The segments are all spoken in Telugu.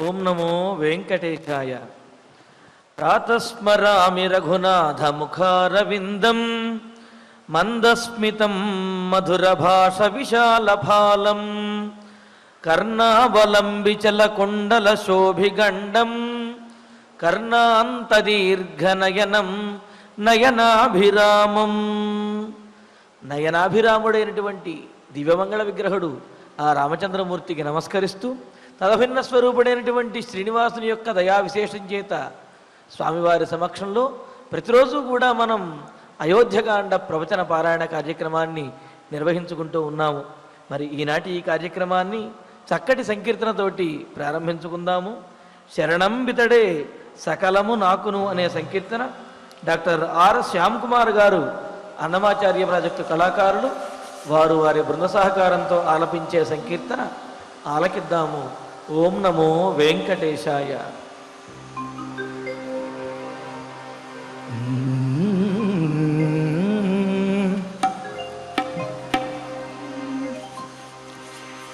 ఓం నమో వెంకటేశాయ. ప్రాతస్మరామి రఘునాథముఖారవిందం మందస్మితం మధురభాష విశాలఫాలం కర్ణావలంబిచలకుండల శోభిగండం కర్ణాంతదీర్ఘనయనం నయనాభిరామం. నయనాభిరాముడైనటువంటి దివ్యమంగళ విగ్రహుడు ఆ రామచంద్రమూర్తికి నమస్కరిస్తూ తదభిన్న స్వరూపుడైనటువంటి శ్రీనివాసుని యొక్క దయా విశేషం చేత స్వామివారి సమక్షంలో ప్రతిరోజు కూడా మనం అయోధ్యకాండ ప్రవచన పారాయణ కార్యక్రమాన్ని నిర్వహించుకుంటూ ఉన్నాము. మరి ఈనాటి ఈ కార్యక్రమాన్ని చక్కటి సంకీర్తనతోటి ప్రారంభించుకుందాము. శరణంబితడే సకలము నాకును అనే సంకీర్తన డాక్టర్ ఆర్ శ్యామ్ కుమార్ గారు అన్నమాచార్య ప్రాజెక్టు కళాకారులు, వారు వారి బృంద సహకారంతో ఆలపించే సంకీర్తన ఆలకిద్దాము. ఓం నమో వెంకటేశాయ.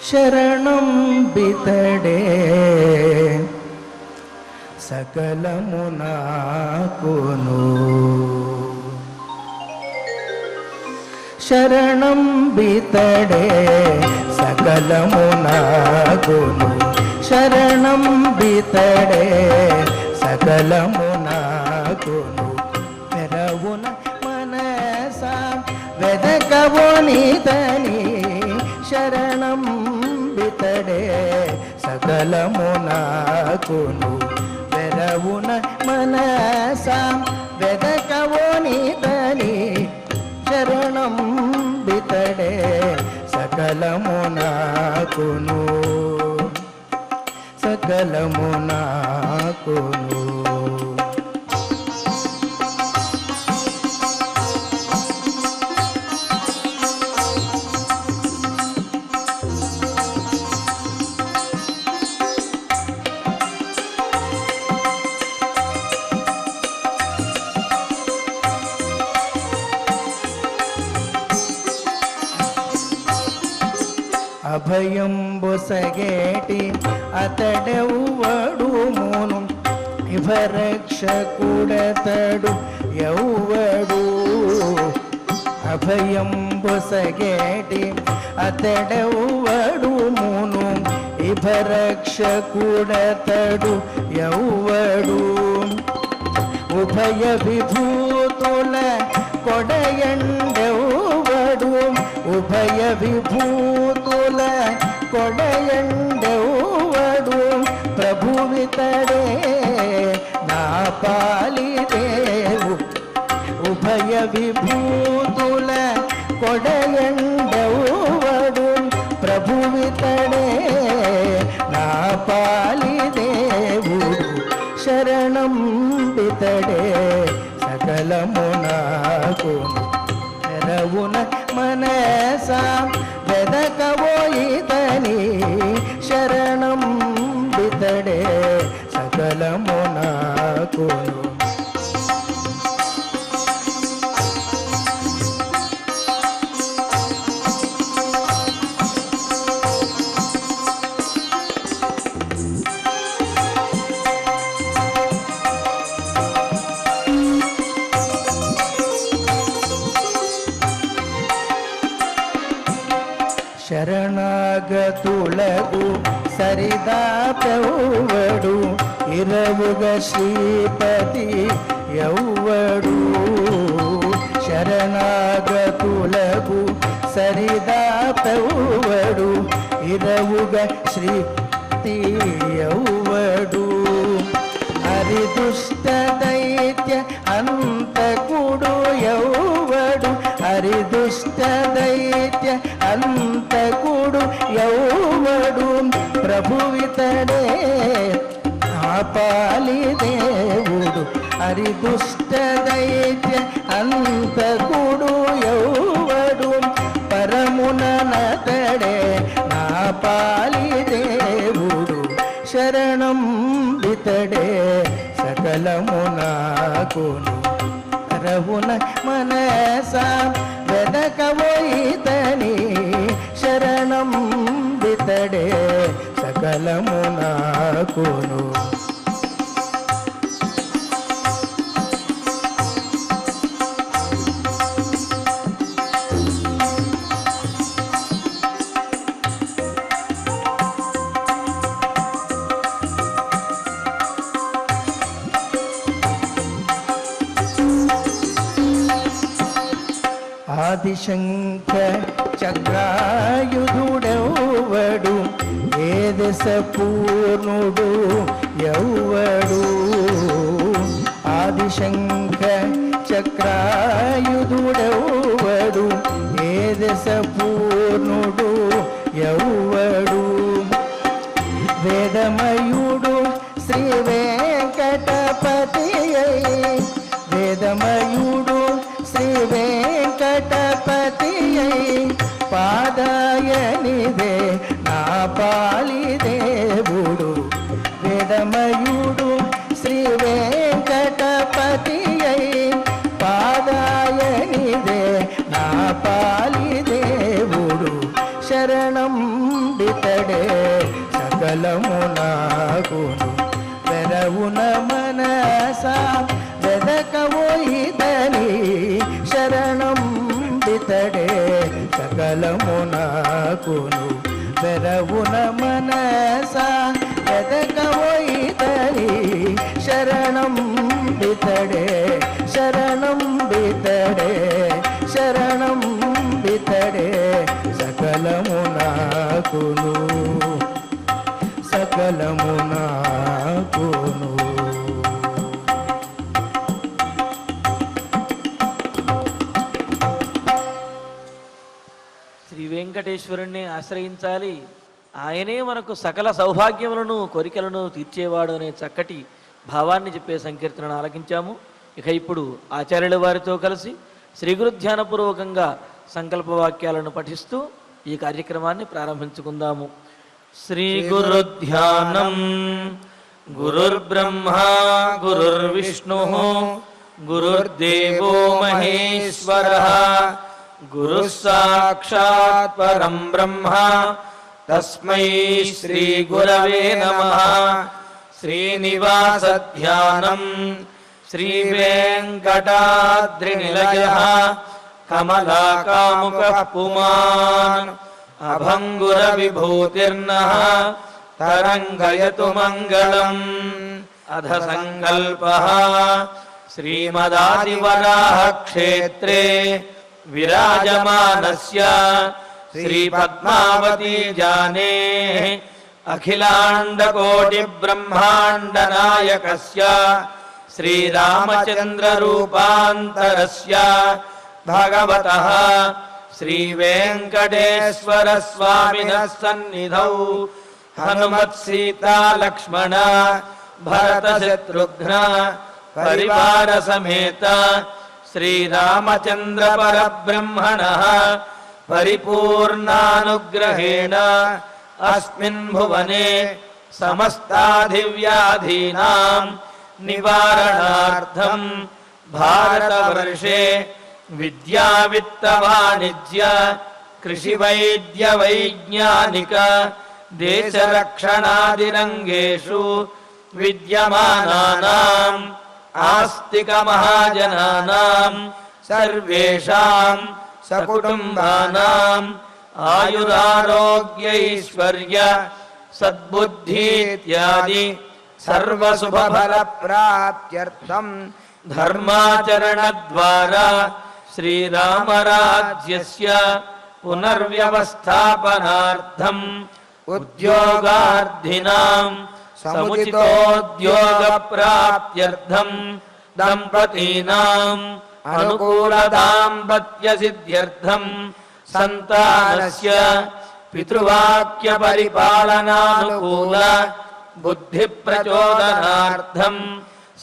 శరణం బితడే సకలము నాకును, శరణం బితడే సకలము నాకును, శరణం బితడే సకలము నాకును. పెరవున మనసా వెదకవోనితని, శరణం బితడే సకలము నాకును. పెరవున మనసా వెదకవోనితని, శరణం బితడే సకలము నాకును, సకలము నాకును. అభయంబుసగేటి అతడెవ్వడు మూను, ఇభరక్షకుడతడు ఎవ్వడు. అభయంబుసగేటి అతడెవ్వడు మూను, ఇభరక్షకుడతడు ఎవ్వడు. ఉభయ విభూతుల కొడయండెవ్వడు, ఉభయ విభూతుల కొడయండెవ్వడు. ప్రభువితడే నా పాలిదేవు, ఉభయ విభూతుల కొడయండెవ్వడు. ప్రభువితడే నా పాలిదేవుడు. శరణం బితడే సకలము నాకును. పెరవున మనసా వెదకవోయితని, శరణం బితడే సకలము నాకును. శరణాగతులకు సరిదాపెవ్వడు, ఇరవుగ శ్రీపతి ఎవ్వడు. శరణాగతులకు సరిదాపెవ్వడు, ఇరవుగ శ్రీపతి ఎవ్వడు. హరిదుష్ట దైత్య అంతకుడు ఎవ్వడు, హరిదుష్ట దైత్య అంతకుడు ఎవ్వడు. ప్రభువితడే ఆ పాలిదేవుడు, హరిదుష్ట దైత్య అంతకుడు ఎవ్వడు. పరమున నతడే నా పాలిదేవుడు. శరణం బితడే సకలము నాకును. రవున మనసా వెదకవోయితని, శరణం బితడే సకల సకలము నాకును. ఆదిశంఖ చక్రాయుధుడెవ్వడు, ఏ దశ పూర్ణుడు ఎవ్వడు. ఆదిశంఖ చక్రాయుధుడెవ్వడు, ఏ దశ పూర్ణుడు ఎవ్వడు. వేదమయుడు శ్రీ వెంకటపతి, వేదమయుడు శ్రీ వెంకటపతి, పాదాయనిదే నా పాలి దేవుడు. వేదమయుడు శ్రీ వెంకటపతి, పాదాయనిదే నా పాలి దేవుడు. శరణం బితడే సకలము నాకును, వెరవున మనసా వెదకవోయిదని. శరణం బితడే సకలము నాకును, వెరవున మనసా వెదకవోయిదని. శరణం బితడే, శరణం బితడే, శరణం బితడే సకలము నాకును, సకలము నాకును. శ్రీ వెంకటేశ్వరుణ్ణి ఆశ్రయించాలి, ఆయనే మనకు సకల సౌభాగ్యములను కోరికలను తీర్చేవాడు అనే చక్కటి భావాన్ని చెప్పే సంకీర్తనను ఆలకించాము. ఇక ఇప్పుడు ఆచార్యుల వారితో కలిసి శ్రీ గురుధ్యానపూర్వకంగా సంకల్ప వాక్యాలను పఠిస్తూ ఈ కార్యక్రమాన్ని ప్రారంభించుకుందాము. శ్రీ గురుధ్యానం. గురుర్బ్రహ్మ గురుర్విష్ణుః గురుర్దేవో మహేశ్వరః, గురుః సాక్షాత్ పరం బ్రహ్మ తస్మై శ్రీ గురవే నమః. శ్రీనివాస ధ్యానం. శ్రీ వెంకటాద్రినిలయః కమలాకాముకః పుమాన్, అభంగుర విభూతిర్నః తరంగయతు మంగళం. అధ సంకల్పః. శ్రీమదాదివరాహ క్షేత్రే విరాజమానస్య శ్రీ పద్మావతీ జానే అఖిలాండకోటి బ్రహ్మాండ నాయకస్య శ్రీరామచంద్ర రూపాంతరస్య భగవతః శ్రీ వెంకటేశ్వర స్వామినః సన్నిధౌ హనుమత్ సీతా లక్ష్మణ భరత శత్రుఘ్న పరివార సమేత శ్రీరామచంద్ర పరబ్రహ్మణః పరిపూర్ణానుగ్రహేణ అస్మిన్ భువనే సమస్తాధివ్యాధీనాం నివారణార్థం భారతవర్షే విద్యా విత్త వాణిజ్య కృషి వైద్య వైజ్ఞానిక దేశ రక్షణాదిరంగేషు విద్యమానానాం ఆస్తిక మహాజనానాం సర్వేషాం సకుటుంబానాం ఆయురారోగ్యైశ్వర్య సద్బుద్ధి ఇత్యాది సర్వశుభఫల ప్రాప్త్యర్థం ధర్మాచరణ ద్వారా శ్రీరామరాజ్యస్య పునర్వ్యవస్థాపనార్థం ఉద్యోగార్థినాం సముచితోద్యోగ ప్రాప్త్యర్థం దంపతీనాం అనుకూల దాంపత్య సిద్ధ్యర్థం సంతానస్య పితృవాక్య పరిపాలనానుకూల బుద్ధి ప్రచోదనార్థం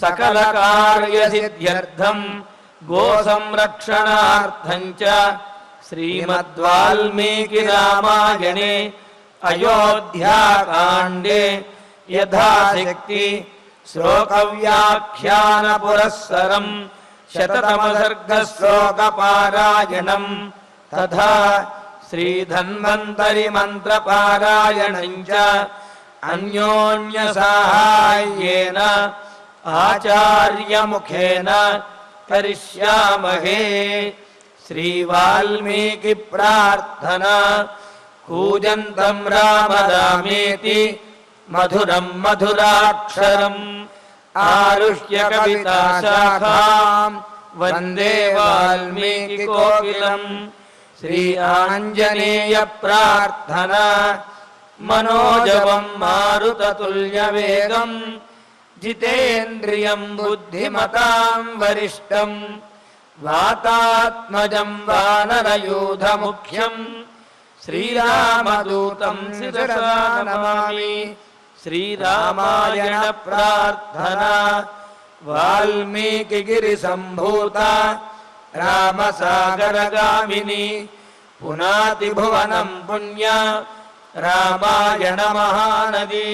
సకల కార్య సిద్ధ్యర్థం గో సంరక్షణార్థం చ శ్రీమద్వాల్మీకి రామాయణే అయోధ్యాకాండే యథాశక్తి శ్లోక వ్యాఖ్యాన పురస్సరం శతతమ సర్గ శ్లోక పారాయణం తథా శ్రీ ధన్వంతరి మంత్ర పారాయణం చ అన్యోన్యసాహాయ్యేన ఆచార్యముఖేన కరిష్యామహే. శ్రీవాల్మీకి ప్రార్థనా. కూజంతం రామరామేతి మధురం మధురాక్షరం ఆరుహ్య కవితాశాఖాం వందే వాల్మీకి కోకిలం. శ్రీ ఆంజనేయ ప్రార్థనా. మనోజవం మారుతతుల్యవేగం జితేంద్రియం బుద్ధిమతాం వరిష్టం వాతాత్మజం వానరయూధముఖ్యం శ్రీరామదూతం శిరసా నమామి. శ్రీరామాయణ ప్రార్థనా. వాల్మీకి గిరి సంభూత రామసాగరగామిని పునాతి భువనం పుణ్య రామాయణ మహానది.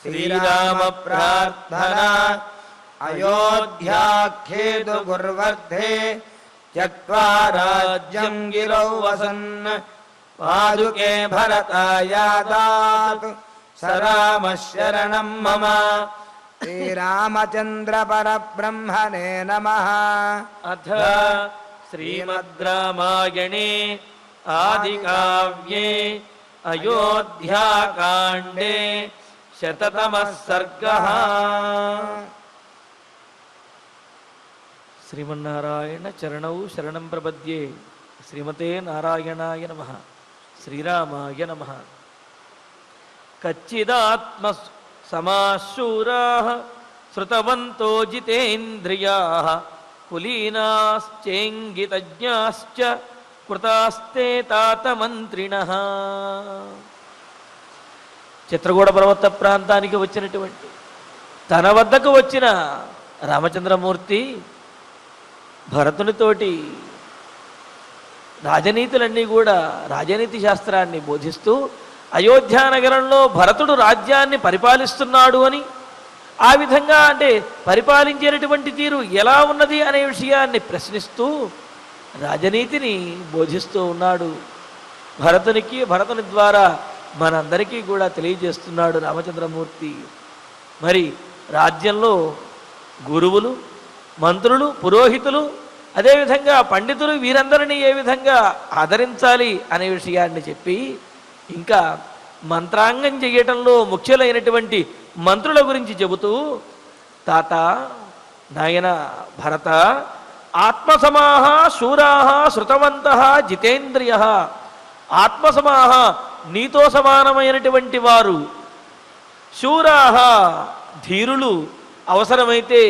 శ్రీరామ ప్రార్థనా. అయోధ్యాఖ్యేతు గుర్వర్ధే త్యక్త్వా రాజ్యం గిరౌ వసన్ పాదుకే భరతాయాదాత్ సరామ శరణం మమ. శ్రీరామచంద్ర పరబ్రహ్మణే నమః. అథ శ్రీమద్ రామాయణే ఆదికావ్యే అయోధ్యాకాండే శతతమః సర్గః. శ్రీమన్నారాయణ చరణౌ శరణం ప్రపద్యే. శ్రీమతే నారాయణాయ నమః. శ్రీరామాయ నమః. కచ్చిదాత్మ సమాశూరాః శృతవంతో జితేంద్రియాః కులీనాశ్చేంగితజ్ఞాశ్చ కృతాస్తే తాతమంత్రిణః. చిత్రకూట పర్వత ప్రాంతానికి వచ్చినటువంటి తన వద్దకు వచ్చిన రామచంద్రమూర్తి భరతునితోటి రాజనీతులన్నీ కూడా రాజనీతి శాస్త్రాన్ని బోధిస్తూ అయోధ్య నగరంలో భరతుడు రాజ్యాన్ని పరిపాలిస్తున్నాడు అని, ఆ విధంగా అంటే పరిపాలించేటటువంటి తీరు ఎలా ఉన్నది అనే విషయాన్ని ప్రశ్నిస్తూ రాజనీతిని బోధిస్తూ ఉన్నాడు. భరతుని ద్వారా మనందరికీ కూడా తెలియజేస్తున్నాడు రామచంద్రమూర్తి. మరి రాజ్యంలో గురువులు, మంత్రులు, పురోహితులు, అదేవిధంగా పండితులు వీరందరినీ ఏ విధంగా ఆదరించాలి అనే విషయాన్ని చెప్పి, ఇంకా మంత్రాంగం చేయటంలో ముఖ్యులైనటువంటి మంత్రుల గురించి చెబుతూ, తాత నాయన భరత, ఆత్మసమాహ శూరాహ శృతవంత జితేంద్రియ. ఆత్మసమాహ నీతో సమానమైనటువంటి వారు, శూరాహ ధీరులు, అవసరమైతే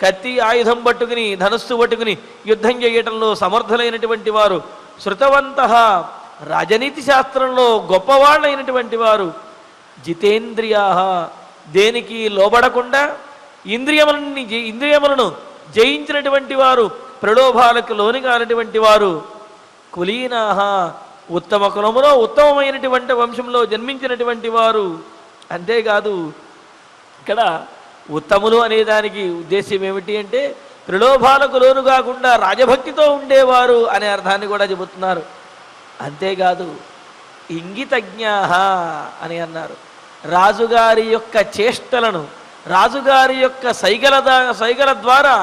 కత్తి ఆయుధం పట్టుకుని ధనుస్సు పట్టుకుని యుద్ధం చేయటంలో సమర్థులైనటువంటి వారు, శృతవంత రాజనీతి శాస్త్రంలో గొప్పవాళ్ళైనటువంటి వారు, జితేంద్రియా దేనికి లోబడకుండా ఇంద్రియములను జయించినటువంటి వారు, ప్రలోభాలకు లోని కానటువంటి వారు, కులీనాహ ఉత్తమ కులములో ఉత్తమమైనటువంటి వంశంలో జన్మించినటువంటి వారు. అంతేకాదు ఇక్కడ ఉత్తములు అనేదానికి ఉద్దేశ్యం ఏమిటి అంటే ప్రలోభాలకు లోను కాకుండా రాజభక్తితో ఉండేవారు అనే అర్థాన్ని కూడా చెబుతున్నారు. అంతేకాదు ఇంగితజ్ఞాః అని అన్నారు. రాజుగారి యొక్క చేష్టలను, రాజుగారి యొక్క సైగల ద్వారా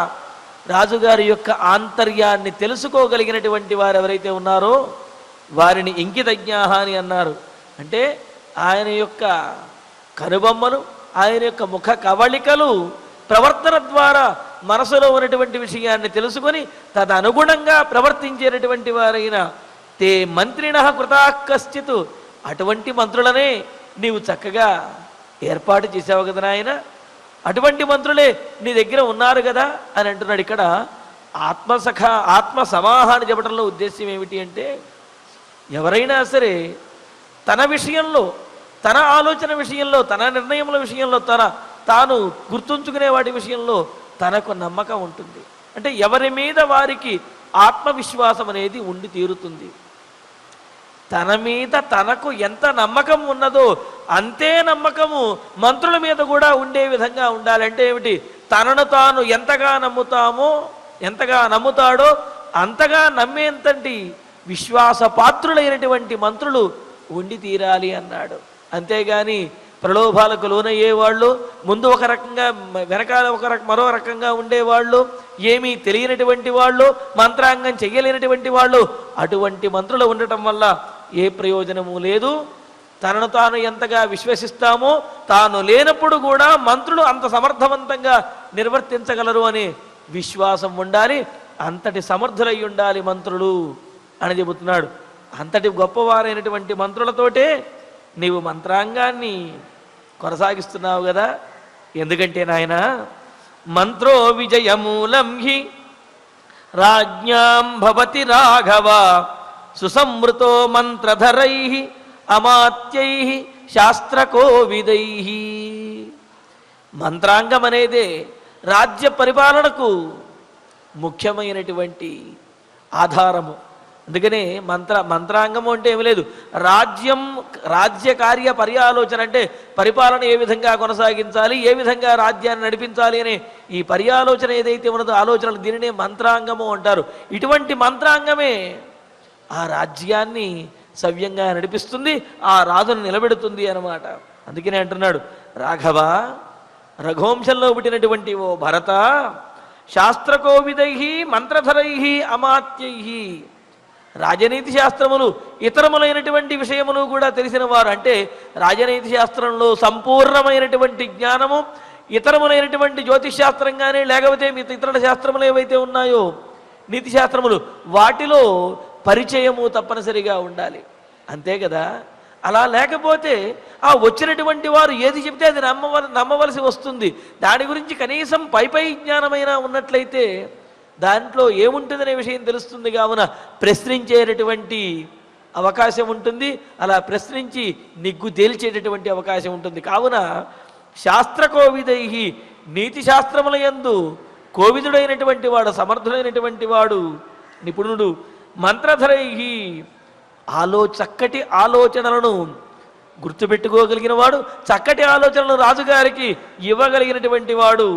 రాజుగారి యొక్క ఆంతర్యాన్ని తెలుసుకోగలిగినటువంటి వారు ఎవరైతే ఉన్నారో వారిని ఇంగితజ్ఞాః అని అన్నారు. అంటే ఆయన యొక్క కనుబొమ్మలు, ఆయన యొక్క ముఖ కవళికలు, ప్రవర్తన ద్వారా మనసులో ఉన్నటువంటి విషయాన్ని తెలుసుకొని తదనుగుణంగా ప్రవర్తించేటటువంటి వారైన తే మంత్రిణ కృతాః కశ్చిత్, అటువంటి మంత్రులనే నీవు చక్కగా ఏర్పాటు చేసావు కదా నాయన, అటువంటి మంత్రులే నీ దగ్గర ఉన్నారు కదా అని అంటున్నాడు. ఇక్కడ ఆత్మ సమాహ అని చెప్పడంలో ఉద్దేశ్యం ఏమిటి అంటే ఎవరైనా సరే తన విషయంలో, తన ఆలోచన విషయంలో, తన నిర్ణయముల విషయంలో, తాను గుర్తుంచుకునే వాటి విషయంలో తనకు నమ్మకం ఉంటుంది. అంటే ఎవరి మీద వారికి ఆత్మవిశ్వాసం అనేది ఉండి తీరుతుంది. తన మీద తనకు ఎంత నమ్మకం ఉన్నదో అంతే నమ్మకము మంత్రుల మీద కూడా ఉండే విధంగా ఉండాలంటే ఏమిటి, తనను తాను ఎంతగా నమ్ముతాడో అంతగా నమ్మేంతటి విశ్వాసపాత్రులైనటువంటి మంత్రులు ఉండి తీరాలి అన్నాడు. అంతేగాని ప్రలోభాలకు లోనయ్యేవాళ్ళు, ముందు ఒక రకంగా వెనకాల మరో రకంగా ఉండేవాళ్ళు, ఏమీ తెలియనటువంటి వాళ్ళు, మంత్రాంగం చెయ్యలేనటువంటి వాళ్ళు, అటువంటి మంత్రులు ఉండటం వల్ల ఏ ప్రయోజనము లేదు. తనను తాను ఎంతగా విశ్వసిస్తామో తాను లేనప్పుడు కూడా మంత్రులు అంత సమర్థవంతంగా నిర్వర్తించగలరు అనే విశ్వాసం ఉండాలి. అంతటి సమర్థులై ఉండాలి మంత్రులు అని చెబుతున్నాడు. అంతటి గొప్పవారైనటువంటి మంత్రులతోటే నీవు మంత్రాంగాన్ని కొనసాగిస్తున్నావు కదా. ఎందుకంటే నాయన మంత్రో విజయమూలం హి రాజ్ఞాం భవతి రాఘవ సుసంవృతో మంత్రధరై అమాత్యై శాస్త్రకోవిదై. మంత్రాంగం అనేదే రాజ్య పరిపాలనకు ముఖ్యమైనటువంటి ఆధారము. అందుకనే మంత్రాంగము అంటే ఏమి లేదు, రాజ్య కార్య పర్యాలోచన అంటే పరిపాలన ఏ విధంగా కొనసాగించాలి, ఏ విధంగా రాజ్యాన్ని నడిపించాలి అనే ఈ పర్యాలోచన ఏదైతే ఉన్నదో ఆలోచనలు, దీనినే మంత్రాంగము అంటారు. ఇటువంటి మంత్రాంగమే ఆ రాజ్యాన్ని సవ్యంగా నడిపిస్తుంది, ఆ రాజును నిలబెడుతుంది అన్నమాట. అందుకనే అంటున్నాడు, రాఘవ రఘువంశంలో పుట్టినటువంటి ఓ భరత, శాస్త్రకోవిదై మంత్రధరై అమాత్యై, రాజనీతి శాస్త్రములు ఇతరములైనటువంటి విషయములు కూడా తెలిసిన వారు. అంటే రాజనీతి శాస్త్రంలో సంపూర్ణమైనటువంటి జ్ఞానము, ఇతరములైనటువంటి జ్యోతిష్ శాస్త్రం కానీ లేకపోతే ఇతర శాస్త్రములు ఏవైతే ఉన్నాయో నీతి శాస్త్రములు, వాటిలో పరిచయము తప్పనిసరిగా ఉండాలి. అంతే కదా. అలా లేకపోతే ఆ వచ్చినటువంటి వారు ఏది చెప్తే అది నమ్మవలసి వస్తుంది. దాని గురించి కనీసం పై జ్ఞానమైనా ఉన్నట్లయితే దాంట్లో ఏముంటుందనే విషయం తెలుస్తుంది. కావున ప్రశ్నించేటటువంటి అవకాశం ఉంటుంది, అలా ప్రశ్నించి నిగ్గు తేల్చేటటువంటి అవకాశం ఉంటుంది. కావున శాస్త్రకోవిదై, నీతి శాస్త్రముల యందు కోవిదుడైనటువంటి వాడు, సమర్థుడైనటువంటి వాడు, నిపుణుడు, మంత్రధరై చక్కటి ఆలోచనలను గుర్తుపెట్టుకోగలిగిన వాడు, చక్కటి ఆలోచనలను రాజుగారికి ఇవ్వగలిగినటువంటి వాడు,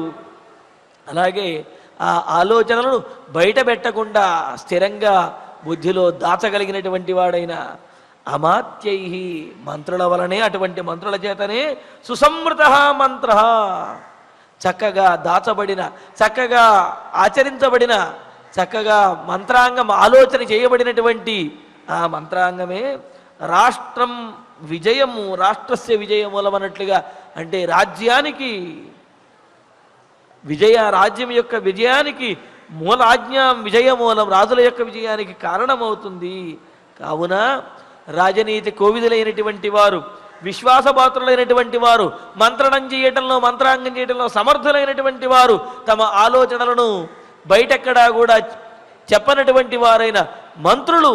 అలాగే ఆ ఆలోచనలను బయట పెట్టకుండా స్థిరంగా బుద్ధిలో దాచగలిగినటువంటి వాడైన అమాత్యై, మంత్రుల వలనే, అటువంటి మంత్రుల చేతనే సుసంవృత మంత్ర, చక్కగా దాచబడిన, చక్కగా ఆచరించబడిన, చక్కగా మంత్రాంగం ఆలోచన చేయబడినటువంటి ఆ మంత్రాంగమే రాష్ట్రం విజయము, రాష్ట్రస్య విజయమూలమన్నట్లుగా. అంటే రాజ్యానికి రాజ్యం యొక్క విజయానికి మూలాజ్ఞాం విజయమూలం, రాజుల యొక్క విజయానికి కారణమవుతుంది. కావున రాజనీతి కోవిదులైనటువంటి వారు, విశ్వాసపాత్రులైనటువంటి వారు, మంత్రాంగం చేయటంలో సమర్థులైనటువంటి వారు, తమ ఆలోచనలను బయటెక్కడా కూడా చెప్పనటువంటి వారైన మంత్రులు,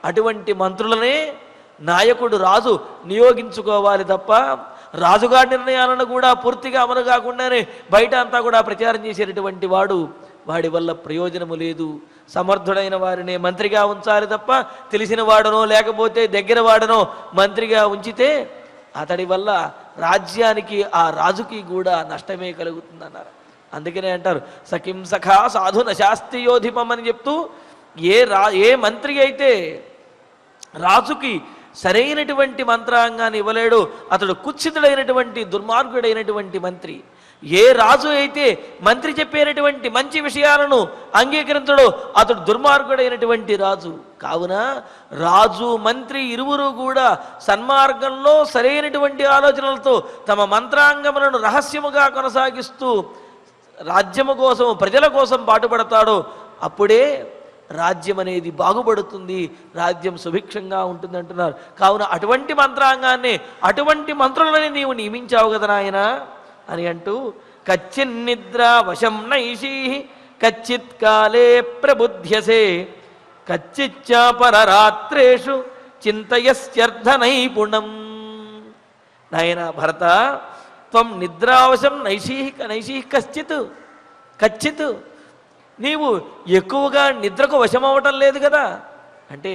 అటువంటి మంత్రులనే నాయకుడు రాజు నియోగించుకోవాలి తప్ప రాజుగారి నిర్ణయాలను కూడా పూర్తిగా అమలు కాకుండానే బయట అంతా కూడా ప్రచారం చేసేటటువంటి వాడి వల్ల ప్రయోజనము లేదు. సమర్థుడైన వారిని మంత్రిగా ఉంచాలి తప్ప తెలిసిన వాడనో లేకపోతే దగ్గర వాడనో మంత్రిగా ఉంచితే అతడి వల్ల రాజ్యానికి, ఆ రాజుకి కూడా నష్టమే కలుగుతుందన్నారు. అందుకనే అంటారు, సఖిం సఖా సాధు నశాస్తి యోధిపం అని చెప్తూ, ఏ మంత్రి అయితే రాజుకి సరైనటువంటి మంత్రాంగాన్ని ఇవ్వలేడు అతడు కుత్సితుడైనటువంటి దుర్మార్గుడైనటువంటి మంత్రి. ఏ రాజు అయితే మంత్రి చెప్పేటటువంటి మంచి విషయాలను అంగీకరించడో అతడు దుర్మార్గుడైనటువంటి రాజు. కావున రాజు మంత్రి ఇరువురు కూడా సన్మార్గంలో సరైనటువంటి ఆలోచనలతో తమ మంత్రాంగములను రహస్యముగా కొనసాగిస్తూ రాజ్యము కోసం, ప్రజల కోసం పాటుపడతాడో అప్పుడే రాజ్యం అనేది బాగుపడుతుంది, రాజ్యం సుభిక్షంగా ఉంటుంది అంటున్నారు. కావున అటువంటి మంత్రాంగాన్ని, అటువంటి మంత్రులని నీవు నియమించావు కదా నాయన అని అంటూ, కచ్చిన్నిద్రా వశం నైషీ కచ్చిత్ కాలే ప్రబుధ్యసే కచ్చిచ్చాపరరాత్రేషు చింతయస్యర్థ నైపుణం. నాయన భరత, త్వం నిద్రావశం నైషీ కచ్చిత్, నీవు ఎక్కువగా నిద్రకు వశమవటం లేదు కదా. అంటే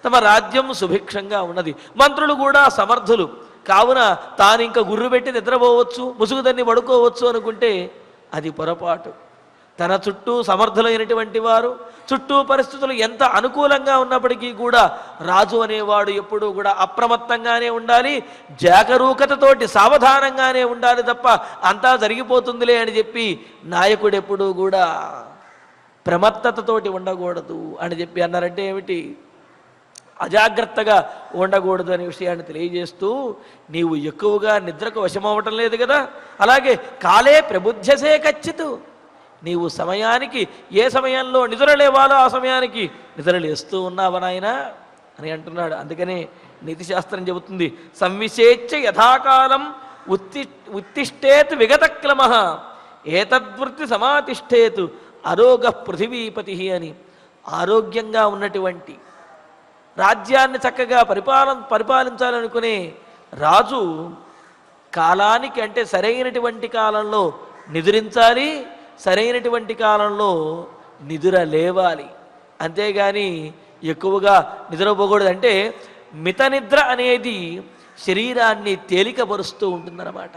తమ రాజ్యం సుభిక్షంగా ఉన్నది, మంత్రులు కూడా సమర్థులు. కావున తాను ఇంకా గుర్రు పెట్టి నిద్రపోవచ్చు, ముసుగుదన్ని పడుకోవచ్చు అనుకుంటే అది పొరపాటు. తన చుట్టూ సమర్థులైనటువంటి వారు, చుట్టూ పరిస్థితులు ఎంత అనుకూలంగా ఉన్నప్పటికీ కూడా రాజు అనేవాడు ఎప్పుడూ కూడా అప్రమత్తంగానే ఉండాలి, జాగరూకతతోటి సావధానంగానే ఉండాలి తప్ప అంతా జరిగిపోతుందిలే అని చెప్పి నాయకుడు ఎప్పుడూ కూడా ప్రమత్తతతోటి ఉండకూడదు అని చెప్పి అన్నారంటే ఏమిటి? అజాగ్రత్తగా ఉండకూడదు అనే విషయాన్ని తెలియజేస్తూ, నీవు ఎక్కువగా నిద్రకు వశమవటం లేదు కదా, అలాగే కాలే ప్రబుద్ధసే కచ్చితు, నీవు సమయానికి ఏ సమయంలో నిద్రలేవాలో ఆ సమయానికి నిద్రలేస్తూ ఉన్నావా నాయనా అని అంటున్నాడు. అందుకనే నీతిశాస్త్రం చెబుతుంది, సంవిశేచ్ఛ యథాకాలం ఉత్తిష్టేత్ విగతక్రమ ఏతద్వృత్తి సమాతిష్టేతు అరోగ పృథివీపతి అని. ఆరోగ్యంగా ఉన్నటువంటి రాజ్యాన్ని చక్కగా పరిపాలించాలనుకునే రాజు కాలానికి, అంటే సరైనటువంటి కాలంలో నిద్రించాలి, సరైనటువంటి కాలంలో నిద్ర లేవాలి. అంతేగాని ఎక్కువగా నిద్రపోకూడదు. అంటే మిత నిద్ర అనేది శరీరాన్ని తేలికపరుస్తూ ఉంటుందన్నమాట.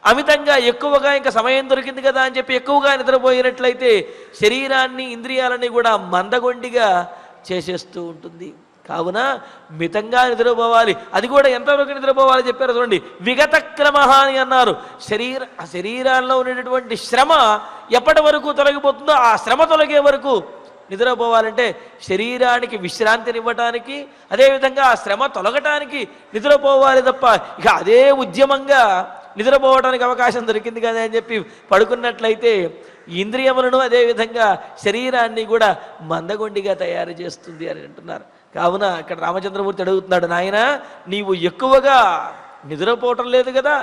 అమితంగా ఎక్కువగా ఇంకా సమయం దొరికింది కదా అని చెప్పి ఎక్కువగా నిద్రపోయినట్లయితే శరీరాన్ని, ఇంద్రియాలని కూడా మందగొండిగా చేసేస్తూ ఉంటుంది. కావున మితంగా నిద్రపోవాలి. అది కూడా ఎంతవరకు నిద్రపోవాలి చెప్పారు చూడండి, విగత క్రమ అని అన్నారు. శరీరాల్లో ఉండేటటువంటి శ్రమ ఎప్పటి వరకు తొలగిపోతుందో ఆ శ్రమ తొలగే వరకు నిద్రపోవాలంటే శరీరానికి విశ్రాంతినివ్వటానికి, అదేవిధంగా ఆ శ్రమ తొలగటానికి నిద్రపోవాలి తప్ప ఇక అదే ఉద్యమంగా నిద్రపోవడానికి అవకాశం దొరికింది కదా అని చెప్పి పడుకున్నట్లయితే ఇంద్రియములను అదేవిధంగా శరీరాన్ని కూడా మందగొండిగా తయారు చేస్తుంది అని అంటున్నారు. కావున ఇక్కడ రామచంద్రమూర్తి అడుగుతున్నాడు, నాయన నీవు ఎక్కువగా నిద్రపోవటం లేదు కదా,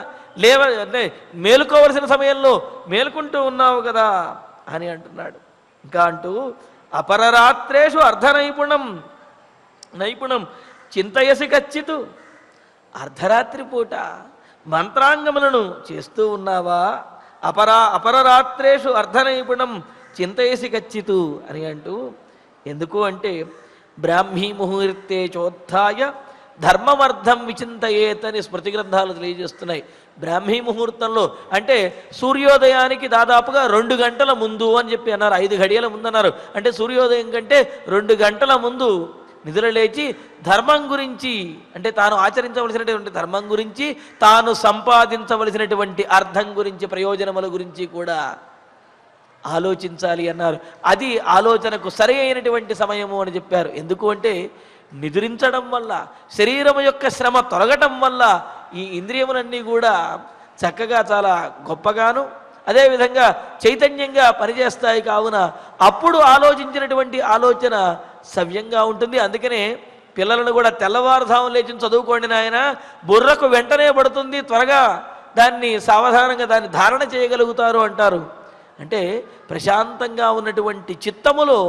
అంటే మేలుకోవలసిన సమయంలో మేలుకుంటూ ఉన్నావు కదా అని అంటున్నాడు. ఇంకా అంటూ అపరరాత్రేషు నైపుణం చింతయసి కచ్చితు, అర్ధరాత్రి పూట మంత్రాంగములను చేస్తూ ఉన్నావా, అపరరాత్రేషు అర్ధనైపుణం చింతయసి కచ్చితు అని అంటూ. ఎందుకు అంటే బ్రాహ్మీ ముహూర్తే చోత్థాయ ధర్మమర్థం విచింతయేతని స్మృతి గ్రంథాలు తెలియజేస్తున్నాయి. బ్రాహ్మీ ముహూర్తంలో అంటే సూర్యోదయానికి దాదాపుగా 2 గంటల ముందు అని చెప్పి అన్నారు. 5 గడియల ముందు అన్నారు. అంటే సూర్యోదయం కంటే 2 గంటల ముందు నిద్రలేచి ధర్మం గురించి, అంటే తాను ఆచరించవలసినటువంటి ధర్మం గురించి, తాను సంపాదించవలసినటువంటి అర్థం గురించి, ప్రయోజనముల గురించి కూడా ఆలోచించాలి అన్నారు. అది ఆలోచనకు సరి అయినటువంటి సమయము అని చెప్పారు. ఎందుకు అంటే నిద్రించడం వల్ల, శరీరం యొక్క శ్రమ తొలగటం వల్ల ఈ ఇంద్రియములన్నీ కూడా చక్కగా చాలా గొప్పగాను అదేవిధంగా చైతన్యంగా పనిచేస్తాయి. కావున అప్పుడు ఆలోచించినటువంటి ఆలోచన సవ్యంగా ఉంటుంది. అందుకనే పిల్లలను కూడా తెల్లవారుధాము లేచి చదువుకోండి నాయన, బుర్రకు వెంటనే పడుతుంది, త్వరగా దాన్ని సావధానంగా దాన్ని ధారణ చేయగలుగుతారు అంటారు. అంటే ప్రశాంతంగా ఉన్నటువంటి చిత్తములో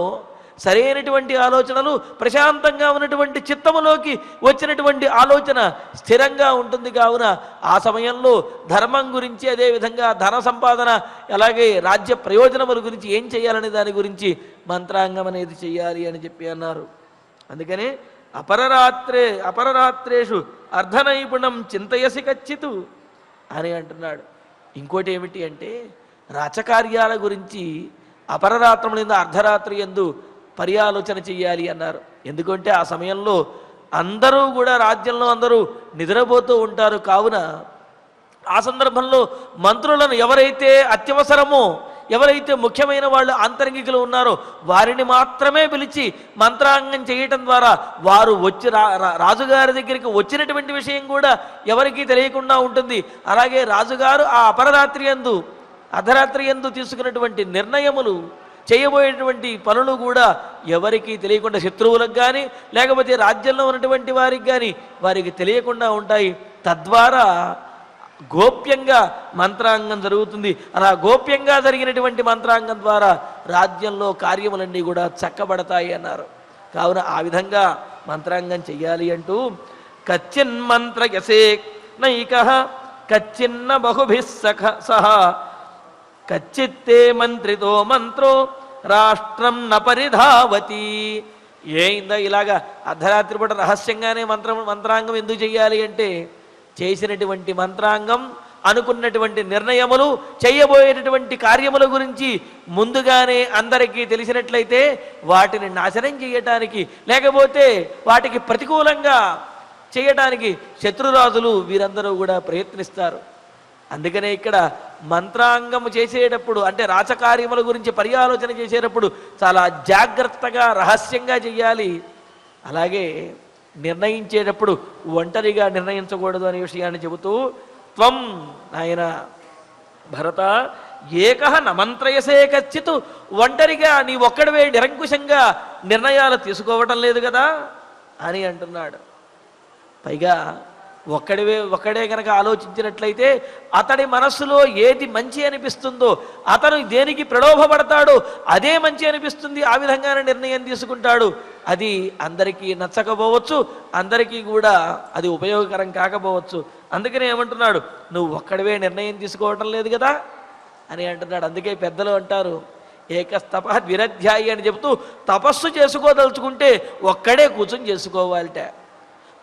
సరైనటువంటి ఆలోచనలు, ప్రశాంతంగా ఉన్నటువంటి చిత్తములోకి వచ్చినటువంటి ఆలోచన స్థిరంగా ఉంటుంది. కావున ఆ సమయంలో ధర్మం గురించి, అదేవిధంగా ధన సంపాదన, అలాగే రాజ్య ప్రయోజనముల గురించి ఏం చేయాలనే దాని గురించి మంత్రాంగం అనేది చేయాలి అని చెప్పి అన్నారు. అందుకనే అపరరాత్రేషు అర్ధనైపుణం చింతయసి కచ్చితు అని అంటున్నాడు. ఇంకోటి ఏమిటి అంటే రాచకార్యాల గురించి అపరరాత్రములందు అర్ధరాత్రి యందు పర్యాలోచన చెయ్యాలి అన్నారు. ఎందుకంటే ఆ సమయంలో అందరూ కూడా రాజ్యంలో అందరూ నిద్రపోతూ ఉంటారు. కావున ఆ సందర్భంలో మంత్రులను ఎవరైతే అత్యవసరమో, ఎవరైతే ముఖ్యమైన వాళ్ళు ఆంతరంగికులు ఉన్నారో వారిని మాత్రమే పిలిచి మంత్రాంగం చేయటం ద్వారా వారు వచ్చి రాజుగారి దగ్గరికి వచ్చినటువంటి విషయం కూడా ఎవరికీ తెలియకుండా ఉంటుంది. అలాగే రాజుగారు ఆ అర్ధరాత్రి యందు తీసుకున్నటువంటి నిర్ణయములు, చేయబోయేటువంటి పనులు కూడా ఎవరికి తెలియకుండా, శత్రువులకు కానీ లేకపోతే రాజ్యంలో ఉన్నటువంటి వారికి కానీ వారికి తెలియకుండా ఉంటాయి. తద్వారా గోప్యంగా మంత్రాంగం జరుగుతుంది. అలా గోప్యంగా జరిగినటువంటి మంత్రాంగం ద్వారా రాజ్యంలో కార్యములన్నీ కూడా చక్కబడతాయి అన్నారు. కావున ఆ విధంగా మంత్రాంగం చెయ్యాలి అంటూ కచ్చిన్మంత్ర యసే నైక కచ్చిన్న బహుభిః సహ కచ్చిత్తే మంత్రితో మంత్రో రాష్ట్రం న పరిధావతి. ఏందా ఇలాగా అర్ధరాత్రి పూట రహస్యంగానే మంత్రాంగం ఎందుకు చెయ్యాలి అంటే చేసినటువంటి మంత్రాంగం అనుకున్నటువంటి నిర్ణయములు, చేయబోయేటటువంటి కార్యముల గురించి ముందుగానే అందరికీ తెలిసినట్లయితే వాటిని నాశనం చేయటానికి, లేకపోతే వాటికి ప్రతికూలంగా చేయటానికి శత్రురాజులు వీరందరూ కూడా ప్రయత్నిస్తారు. అందుకనే ఇక్కడ మంత్రాంగము చేసేటప్పుడు, అంటే రాచకార్యముల గురించి పర్యాలోచన చేసేటప్పుడు చాలా జాగ్రత్తగా రహస్యంగా చెయ్యాలి. అలాగే నిర్ణయించేటప్పుడు ఒంటరిగా నిర్ణయించకూడదు అనే విషయాన్ని చెబుతూ, త్వం నాయన భరత ఏకః నమంత్రయసే కచ్చిత్, ఒంటరిగా నీ ఒక్కడివే నిరంకుశంగా నిర్ణయాలు తీసుకోవటం లేదు కదా అని అంటున్నాడు. పైగా ఒక్కడే కనుక ఆలోచించినట్లయితే అతడి మనస్సులో ఏది మంచి అనిపిస్తుందో, అతను దేనికి ప్రలోభపడతాడో అదే మంచి అనిపిస్తుంది, ఆ విధంగానే నిర్ణయం తీసుకుంటాడు. అది అందరికీ నచ్చకపోవచ్చు, అందరికీ కూడా అది ఉపయోగకరం కాకపోవచ్చు. అందుకనే ఏమంటున్నాడు, నువ్వు ఒక్కడివే నిర్ణయం తీసుకోవటం లేదు కదా అని అంటున్నాడు. అందుకే పెద్దలు అంటారు, ఏకస్తప ద్విరధ్యాయి అని చెబుతూ, తపస్సు చేసుకోదలుచుకుంటే ఒక్కడే కూర్చొని చేసుకోవాలిట.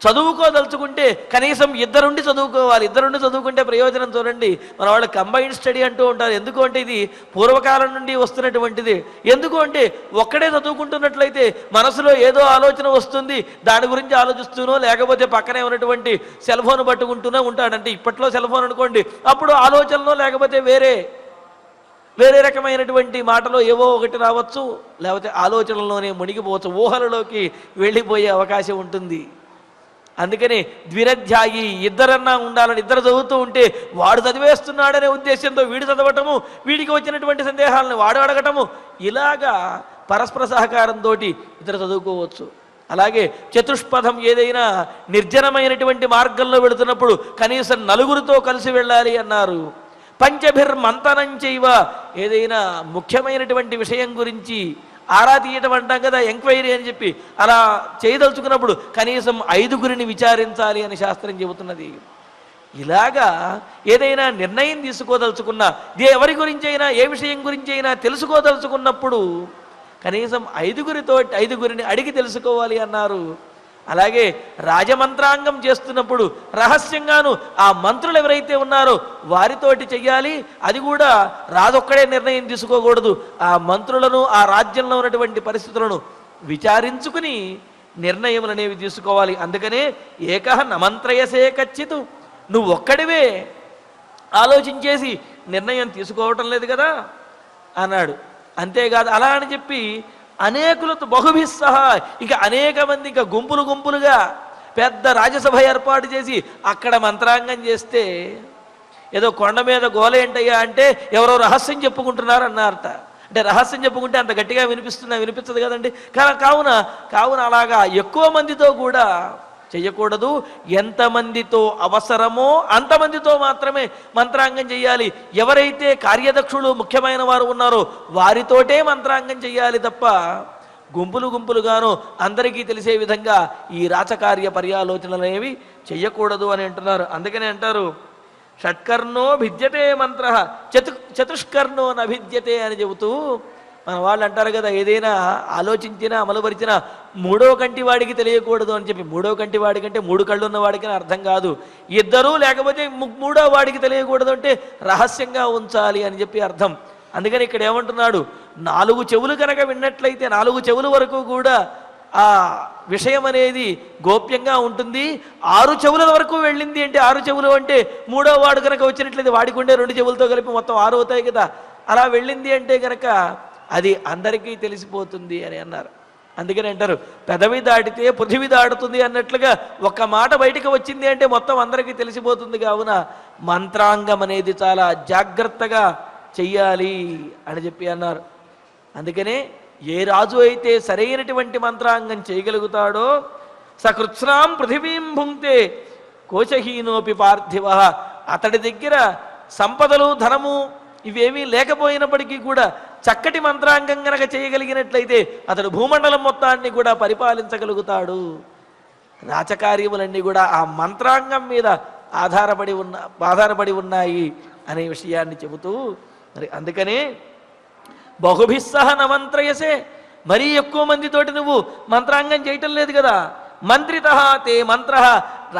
చదువుకోదలుచుకుంటే కనీసం ఇద్దరుండి చదువుకోవాలి. ఇద్దరుండి చదువుకుంటే ప్రయోజనం చూడండి. మన వాళ్ళు కంబైన్డ్ స్టడీ అంటూ ఉంటారు. ఎందుకు అంటే ఇది పూర్వకాలం నుండి వస్తున్నటువంటిది. ఎందుకు అంటే ఒక్కడే చదువుకుంటున్నట్లయితే మనసులో ఏదో ఆలోచన వస్తుంది, దాని గురించి ఆలోచిస్తూనో లేకపోతే పక్కనే ఉన్నటువంటి సెల్ ఫోన్ పట్టుకుంటూనే ఉంటాడంటే, ఇప్పట్లో సెల్ ఫోన్ అనుకోండి, అప్పుడు ఆలోచనలో లేకపోతే వేరే రకమైనటువంటి మాటలో ఏవో ఒకటి రావచ్చు, లేకపోతే ఆలోచనలోనే మునిగిపోవచ్చు, ఊహలలోకి వెళ్ళిపోయే అవకాశం ఉంటుంది. అందుకని ద్విరధ్యాయి, ఇద్దరన్నా ఉండాలని, ఇద్దరు చదువుతూ ఉంటే వాడు చదివేస్తున్నాడనే ఉద్దేశంతో వీడు చదవటము, వీడికి వచ్చినటువంటి సందేహాలను వాడు అడగటము, ఇలాగా పరస్పర సహకారంతో ఇద్దరు చదువుకోవచ్చు. అలాగే చతుష్పథం, ఏదైనా నిర్జనమైనటువంటి మార్గంలో వెళుతున్నప్పుడు కనీసం నలుగురితో కలిసి వెళ్ళాలి అన్నారు. పంచభిర్మంతనం చేయవ, ఏదైనా ముఖ్యమైనటువంటి విషయం గురించి ఆరా తీయటం అంటాం కదా, ఎంక్వైరీ అని చెప్పి, అలా చేయదలుచుకున్నప్పుడు కనీసం 5గురిని విచారించాలి అని శాస్త్రం చెబుతున్నది. ఇలాగా ఏదైనా నిర్ణయం తీసుకోదలుచుకున్నా, ఎవరి గురించి అయినా, ఏ విషయం గురించి అయినా తెలుసుకోదలుచుకున్నప్పుడు కనీసం 5గురిని అడిగి తెలుసుకోవాలి అన్నారు. అలాగే రాజమంత్రాంగం చేస్తున్నప్పుడు రహస్యంగాను ఆ మంత్రులు ఎవరైతే ఉన్నారో వారితోటి చెయ్యాలి. అది కూడా రాజొక్కడే నిర్ణయం తీసుకోకూడదు. ఆ మంత్రులను, ఆ రాజ్యంలో ఉన్నటువంటి పరిస్థితులను విచారించుకుని నిర్ణయములు అనేవి తీసుకోవాలి. అందుకనే ఏకః నమంత్రయసే కచ్చిత్, నువ్వు ఒక్కడివే ఆలోచించేసి నిర్ణయం తీసుకోవటం లేదు కదా అన్నాడు. అంతేకాదు, అలా అని చెప్పి అనేకులతో బహుభిస్సహ, ఇక అనేక మంది, ఇక గుంపులుగా పెద్ద రాజ్యసభ ఏర్పాటు చేసి అక్కడ మంత్రాంగం చేస్తే ఏదో కొండ మీద గోల ఏంటయ్యా అంటే ఎవరో రహస్యం చెప్పుకుంటున్నారు అన్నారట. అంటే రహస్యం చెప్పుకుంటే అంత గట్టిగా వినిపించదు కదండి. కావున అలాగా ఎక్కువ మందితో కూడా చెయ్యకూడదు. ఎంతమందితో అవసరమో అంతమందితో మాత్రమే మంత్రాంగం చెయ్యాలి. ఎవరైతే కార్యదక్షులు, ముఖ్యమైన వారు ఉన్నారో వారితోటే మంత్రాంగం చెయ్యాలి తప్ప గుంపులుగానో అందరికీ తెలిసే విధంగా ఈ రాచకార్య పర్యాలోచనలు అనేవి చెయ్యకూడదు అని అంటున్నారు. అందుకనే అంటారు, షట్కర్ణో భిద్యతే మంత్ర చతుష్కర్ణో నభిద్యతే అని చెబుతూ, మన వాళ్ళు అంటారు కదా, ఏదైనా ఆలోచించినా అమలుపరిచినా 3వ కంటి వాడికి తెలియకూడదు అని చెప్పి. 3వ కంటి వాడికంటే 3 కళ్ళు ఉన్న వాడికి అర్థం కాదు. ఇద్దరు లేకపోతే 3వ వాడికి తెలియకూడదు అంటే రహస్యంగా ఉంచాలి అని చెప్పి అర్థం. అందుకని ఇక్కడ ఏమంటున్నాడు, 4 చెవులు కనుక విన్నట్లయితే 4 చెవుల వరకు కూడా ఆ విషయం అనేది గోప్యంగా ఉంటుంది. 6 చెవుల వరకు వెళ్ళింది అంటే, 6 చెవులు అంటే 3వ వాడు కనుక వచ్చినట్లయితే వాడికి ఉండే 2 చెవులతో కలిపి మొత్తం 6 అవుతాయి కదా. అలా వెళ్ళింది అంటే కనుక అది అందరికీ తెలిసిపోతుంది అని అన్నారు. అందుకని అంటారు, పెదవి దాటితే పృథివీ దాటుతుంది అన్నట్లుగా ఒక్క మాట బయటకు వచ్చింది అంటే మొత్తం అందరికీ తెలిసిపోతుంది. కావున మంత్రాంగం అనేది చాలా జాగ్రత్తగా చెయ్యాలి అని చెప్పి అన్నారు. అందుకనే ఏ రాజు అయితే సరైనటువంటి మంత్రాంగం చేయగలుగుతాడో, సకృత్స్నాం పృథివీం భుంక్తే కోశహీనోపి పార్థివ, అతడి దగ్గర సంపదలు, ధనము ఇవేమీ లేకపోయినప్పటికీ కూడా చక్కటి మంత్రాంగం గనక చేయగలిగినట్లయితే అతడు భూమండలం మొత్తాన్ని కూడా పరిపాలించగలుగుతాడు. రాచకార్యములన్నీ కూడా ఆ మంత్రాంగం మీద ఆధారపడి ఉన్నాయి అనే విషయాన్ని చెబుతూ, మరి అందుకనే బహుభిస్సహ నమంత్రయసే, మరీ ఎక్కువ మందితోటి నువ్వు మంత్రాంగం చేయటం లేదు కదా. మంత్రితః తే మంత్రః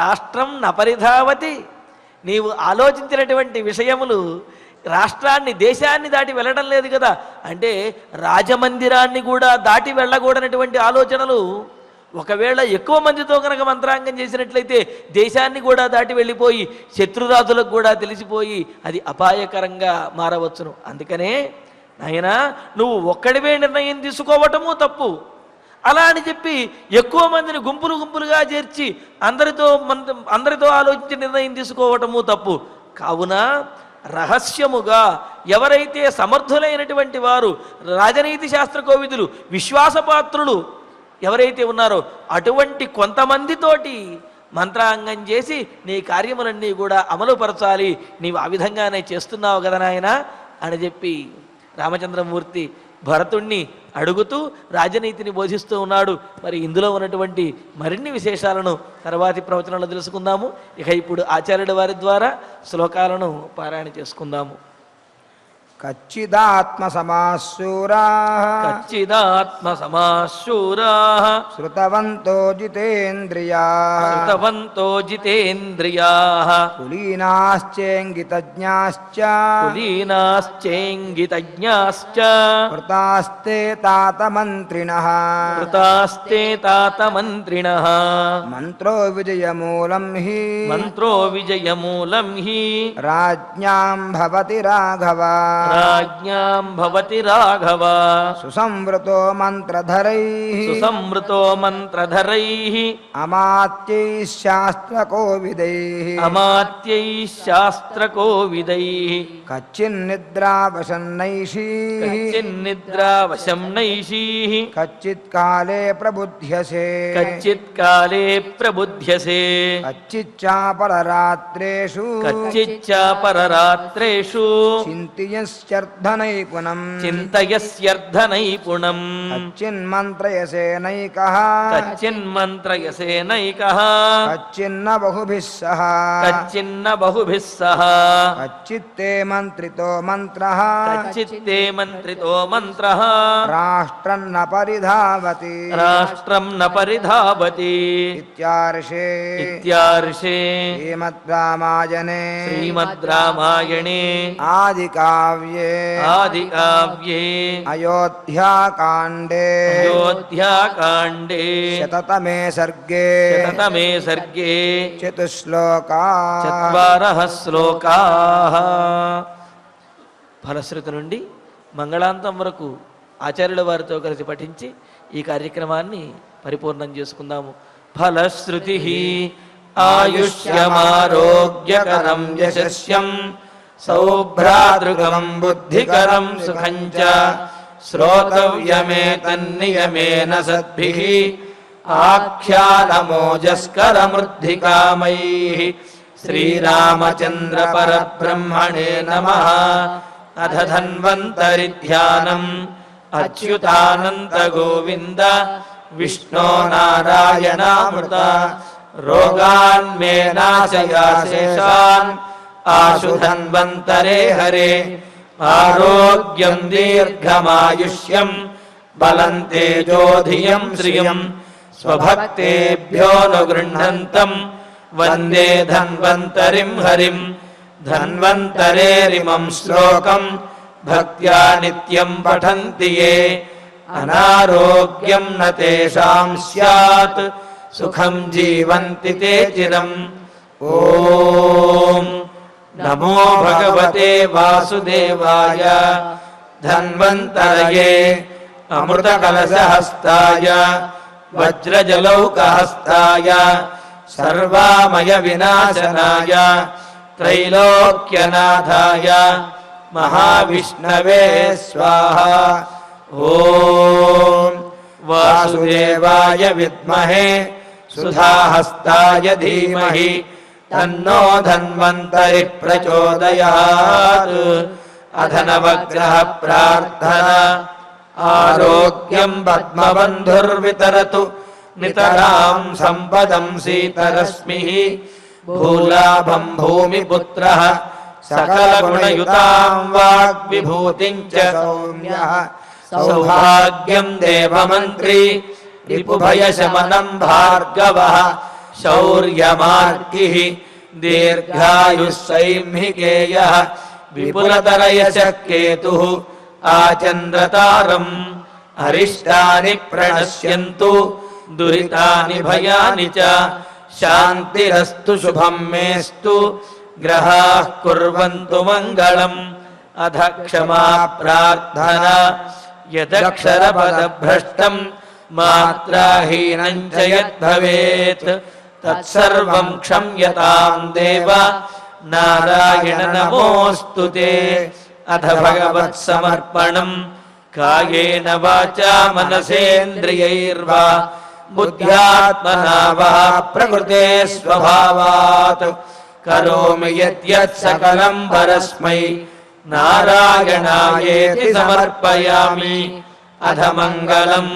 రాష్ట్రం నపరిధావతి, నీవు ఆలోచించినటువంటి విషయములు రాష్ట్రాన్ని దేశాన్ని దాటి వెళ్ళడం లేదు కదా. అంటే రాజమందిరాన్ని కూడా దాటి వెళ్ళకూడనటువంటి ఆలోచనలు ఒకవేళ ఎక్కువ మందితో కనుక మంత్రాంగం చేసినట్లయితే దేశాన్ని కూడా దాటి వెళ్ళిపోయి శత్రురాజులకు కూడా తెలిసిపోయి అది అపాయకరంగా మారవచ్చును. అందుకనే నాయనా నువ్వు ఒక్కడివే నిర్ణయం తీసుకోవటము తప్పు. అలా అని చెప్పి ఎక్కువ మందిని గుంపులు గుంపులుగా చేర్చి అందరితో ఆలోచించి నిర్ణయం తీసుకోవటము తప్పు. కావున రహస్యముగా ఎవరైతే సమర్థులైనటువంటి వారు రాజనీతి శాస్త్ర కోవిదులు విశ్వాసపాత్రులు ఎవరైతే ఉన్నారో అటువంటి కొంతమందితోటి మంత్రాంగం చేసి నీ కార్యములన్నీ కూడా అమలుపరచాలి. నీవు ఆ విధంగానే చేస్తున్నావు కదా నాయన అని చెప్పి రామచంద్రమూర్తి భరతుణ్ణి అడుగుతూ రాజనీతిని బోధిస్తూ ఉన్నాడు. మరి ఇందులో ఉన్నటువంటి మరిన్ని విశేషాలను తర్వాతి ప్రవచనంలో తెలుసుకుందాము. ఇక ఇప్పుడు ఆచార్యుల వారి ద్వారా శ్లోకాలను పారాయణ చేసుకుందాము. కచ్చిదాత్మ సమాశూరాః కచ్చిదాత్మ సమాశూరాః శృతవంతో జితేంద్రియాః శృతవంతో జితేంద్రియాః కులీనాశ్చేంగితజ్ఞాశ్చ కులీనాశ్చేంగితజ్ఞాశ్చ కృతాస్తే తాతమంత్రిణః కృతాస్తే తాతమంత్రిణః మంత్రో విజయమూలం హి మంత్రో విజయమూలం హి రాజ్ఞాం భవతి రాఘవ రాజ్ఞాం భవతి రాఘవ సుసంవృతో మంత్రధరైః సుసంవృతో మంత్రధరైః అమాత్యైః శాస్త్రకోవిदैः అమాత్యైః శాస్త్రకోవిदैः కచ్చిన్నిద్రావసన్నైషీః కచ్చిన్నిద్రావశం నైషీః కచ్చిత్కాలే ప్రబుధ్యసే కచ్చిత్కాలే ప్రబుధ్యసే కచ్చిచ్చాపరరాత్రేషు కచ్చిచ్చాపరరాత్రేషు చింతయస్యర్థనైపుణం చింతయస్యర్థనైపుణం కచ్చిన్మంత్రయసేనైకః కచ్చిన్మంత్రయసేనైకః కచ్చిన్న బహుభిः సహ కచ్చిన్న బహుభిः సహ కచ్చిత్తే మంత్రితో మంత్రః కచ్చిత్తే మంత్రితో మంత్రః రాష్ట్రన్న పరిధావతి రాష్ట్రం న పరిధావతి ఇత్యార్షే ఇత్యార్షే శ్రీమద్రామాయణే శ్రీమద్ రామాయణే ఆదికావ్యే ఆదికావ్యే అయోధ్యాకాండే అయోధ్యాకాండే శతతమే సర్గే శతతమే సర్గే చతుశ్లోకా చత్వారః శ్లోకాః. ఫలశ్రుతి నుండి మంగళాంతం వరకు ఆచార్యుల వారితో కలిసి పఠించి ఈ కార్యక్రమాన్ని పరిపూర్ణం చేసుకుందాము. ఫలశ్రుతి ఆయుష్యమారోగ్యకరం యశస్యం సౌభ్రాతృకం బుద్ధికరం సుఖం చ శ్రోతవ్యమేతన్నియమేన సద్భిః ఆఖ్యానమోజస్కరమృద్ధికామైః. శ్రీరామచంద్ర పరబ్రహ్మణే నమః. అథ ధన్వంతరి ధ్యానం అచ్యుతానంత గోవింద విష్ణో నారాయణామృత రోగాన్మే నాశయాశేషాన్ ఆశు ధన్వంతరే హరే. ఆరోగ్యం దీర్ఘమాయుష్యం బలం తేజోధియం శ్రియం స్వభక్తేభ్యోనుగృహంతం వందే ధన్వంతరిం హరిం. ధన్వంతరేరిమం శ్లోకం భక్త్యా నిత్యం పఠంతి యే అనారోగ్యం న తేషాం స్యాత్ సుఖం జీవంతి తే చిరం. ఓం నమో భగవతే వాసుదేవాయ ధన్వంతరయే అమృతకలశహస్తాయ వజ్రజలౌకహస్తాయ సర్వామయ వినాశనాయ త్రైలోక్యనాథాయ మహావిష్ణవే స్వాహా. ఓం వాసుదేవాయ విద్మహే సుధాహస్తాయ ధీమహి తన్నో ధన్వంతరి ప్రచోదయాత్. అథ నవగ్రహ ప్రార్థన. ఆరోగ్యం పద్మబంధుర్వితరతు నితరాం సంపదం సీతరశ్మిః. భూలాభం భూమిపుత్రః సకలగుణయుతాం వాగ్విభూతిం చ సౌమ్యః. సౌభాగ్యం దేవమంత్రి రిపుభయశమనం భార్గవః. శౌర్యమార్గిః దీర్ఘాయుస్సైంహికేయః విపులతరయశః కేతుః ఆచంద్రతారం అరిష్టాని ప్రణశ్యంతు దురితాని భయాని చ శాంతిరస్తు శుభం మేస్తు గ్రహాః కుర్వంతు మంగళం అధ క్షమా ప్రార్థనా యదక్షరపదభ్రష్టం మాత్రాహీనం చ యద్భవేత్ తత్సర్వం క్షమ్యతాం దేవ నారాయణ నమోస్తుతే అథ భగవత్సమర్పణం కాయేన వాచా మనసేంద్రియైర్వా బుద్ధ్యాత్మనా వా ప్రకృతే స్వభావాత్ కరోమి యద్యత్ సకలం పరస్మై నారాయణాయేతి సమర్పయామి అథ మంగళం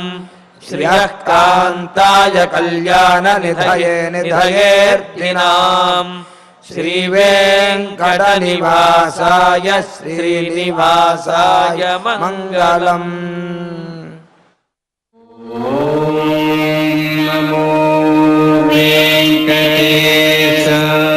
శ్రియః కాంతాయ కళ్యాణ నిధయే నిధయేర్దినాం శ్రీవేంకట నివాసాయ శ్రీనివాసాయ మంగళం. ఓం నమో వెంకటేశాయ.